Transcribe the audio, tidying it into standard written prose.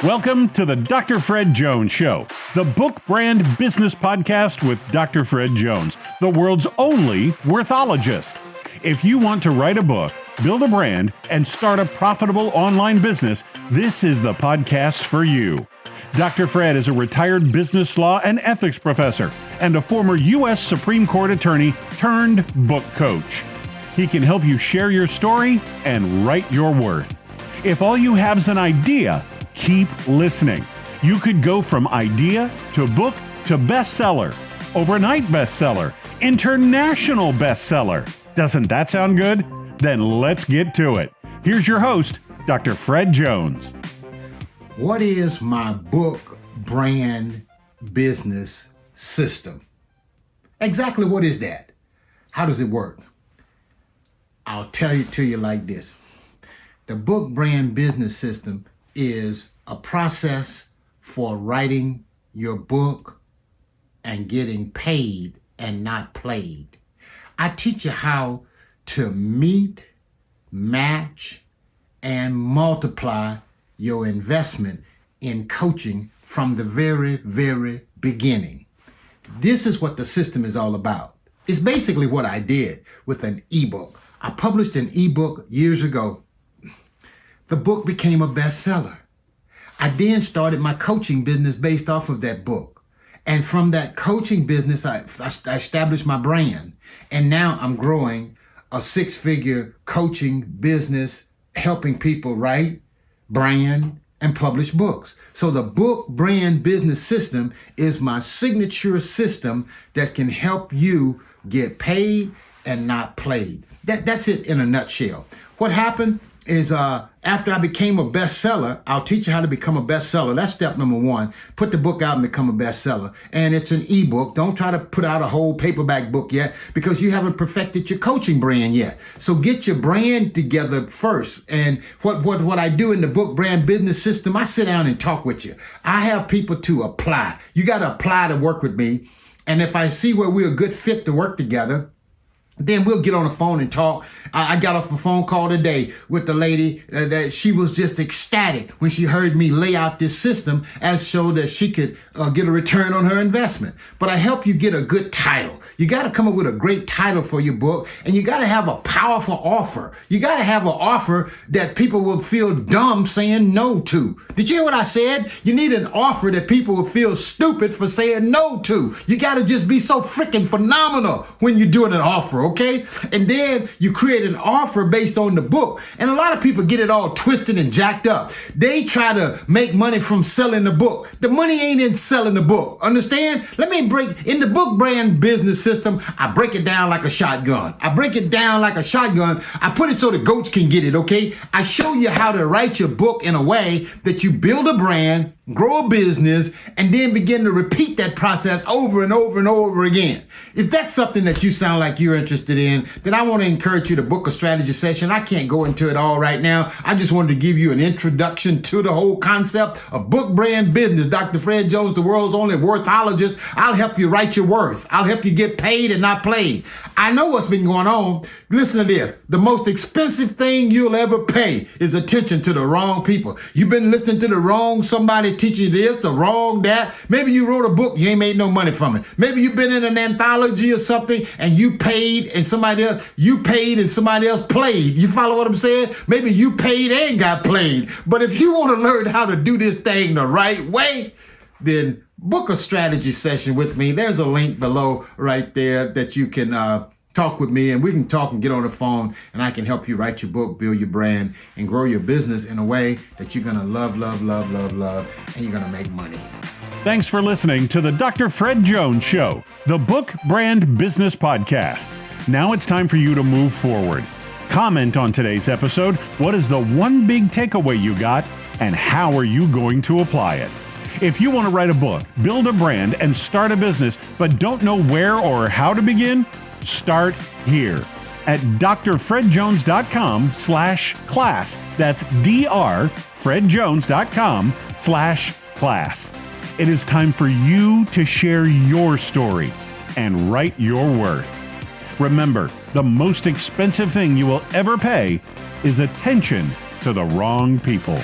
Welcome to the Dr. Fred Jones Show, the book brand business podcast with Dr. Fred Jones, the world's only worthologist. If you want to write a book, build a brand, and start a profitable online business, this is the podcast for you. Dr. Fred is a retired business law and ethics professor and a former U.S. Supreme Court attorney turned book coach. He can help you share your story and write your worth. If all you have is an idea, keep listening. You could go from idea to book to bestseller, overnight bestseller, international bestseller. Doesn't that sound good? Then let's get to it. Here's your host, Dr. Fred Jones. What is my book brand business system? Exactly what is that? How does it work? I'll tell it to you like this. The book brand business system is a process for writing your book and getting paid and not played. I teach you how to meet, match, and multiply your investment in coaching from the very, very beginning. This is what the system is all about. It's basically what I did with an ebook. I published an ebook years ago. The book became a bestseller. I then started my coaching business based off of that book. And from that coaching business, I established my brand. And now I'm growing a six-figure coaching business, helping people write, brand, and publish books. So the book brand business system is my signature system that can help you get paid and not played. That's it in a nutshell. What happened is after I became a bestseller, I'll teach you how to become a bestseller. That's step number one. Put the book out and become a bestseller. And it's an ebook. Don't try to put out a whole paperback book yet because you haven't perfected your coaching brand yet. So get your brand together first. And what I do in the book brand business system, I sit down and talk with you. I have people to apply. You got to apply to work with me. And if I see where we're a good fit to work together, then we'll get on the phone and talk. I got off a phone call today with the lady that she was just ecstatic when she heard me lay out this system as so that she could get a return on her investment. But I help you get a good title. You got to come up with a great title for your book, and you got to have a powerful offer. You got to have an offer that people will feel dumb saying no to. Did you hear what I said? You need an offer that people will feel stupid for saying no to. You got to just be so freaking phenomenal when you're doing an offer, okay? And then you create an offer based on the book. And a lot of people get it all twisted and jacked up. They try to make money from selling the book. The money ain't in selling the book. Understand? Let me break in the book brand business system. I break it down like a shotgun. I break it down like a shotgun. I put it so the goats can get it, okay? I show you how to write your book in a way that you build a brand, grow a business, and then begin to repeat that process over and over and over again. If that's something that you sound like you're interested in, then I want to encourage you to book a strategy session. I can't go into it all right now. I just wanted to give you an introduction to the whole concept of book brand business. Dr. Fred Jones, the world's only worthologist. I'll help you write your worth. I'll help you get paid and not played. I know what's been going on. Listen to this. The most expensive thing you'll ever pay is attention to the wrong people. You've been listening to the wrong somebody teaching you this, the wrong that. Maybe you wrote a book, you ain't made no money from it. Maybe you've been in an anthology or something and you paid and somebody else played. You follow what I'm saying? Maybe you paid and got played. But if you want to learn how to do this thing the right way, then book a strategy session with me. There's a link below right there that you can talk with me, and we can talk and get on the phone, and I can help you write your book, build your brand, and grow your business in a way that you're going to love, and you're going to make money. Thanks for listening to the Dr. Fred Jones Show, the book brand business podcast. Now it's time for you to move forward. Comment on today's episode. What is the one big takeaway you got, and how are you going to apply it? If you want to write a book, build a brand, and start a business, but don't know where or how to begin, start here at drfredjones.com/class. That's drfredjones.com/class. It is time for you to share your story and write your worth. Remember, the most expensive thing you will ever pay is attention to the wrong people.